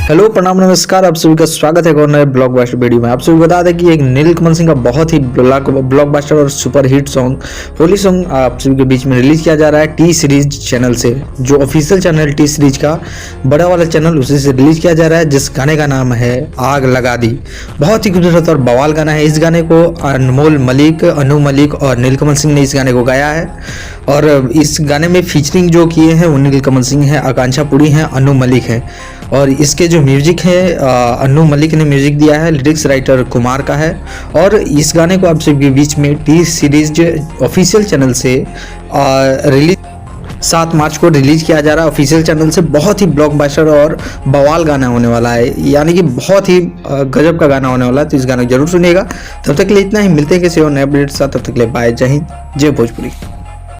Hello प्रणाम नमस्कार, आप सभी का स्वागत है एक और नए ब्लॉकबस्टर वीडियो में। आप सभी बता दें कि एक नीलकमल सिंह का बहुत ही ब्लॉकबस्टर और super hit song Holi song आप सभी के बीच में रिलीज किया जा रहा है टी सीरीज चैनल से। जो ऑफिशियल चैनल टी सीरीज का बड़ा वाला चैनल, उसी से रिलीज किया जा रहा है, जिस गाने का नाम है आग लगा दी। बहुत ही खूबसूरत और बवाल गाना है। इस गाने को अनमोल मलिक, अनु मलिक और नीलकमल सिंह ने इस गाने को गाया है। और इस गाने में फीचरिंग जो किए हैं वो नीलकमल सिंह हैं, आकांक्षा पुरी हैं, अनु मलिक हैं। और इसके जो म्यूजिक है अनु मलिक ने म्यूजिक दिया है, लिरिक्स राइटर कुमार का है। और इस गाने को आप सबके बीच में टी सीरीज ऑफिशियल चैनल से रिलीज 7 मार्च को रिलीज किया जा रहा है ऑफिशियल चैनल से। बहुत ही ब्लॉकबस्टर और बवाल गाना होने वाला है, यानी कि बहुत ही गजब का गाना होने वाला है। तो इस गाने को जरूर सुनिएगा। तब तक के लिए इतना ही, मिलते हैं किसी और नए अपडेट के साथ। तब तक के लिए बाय, जय हिंद, जय भोजपुरी।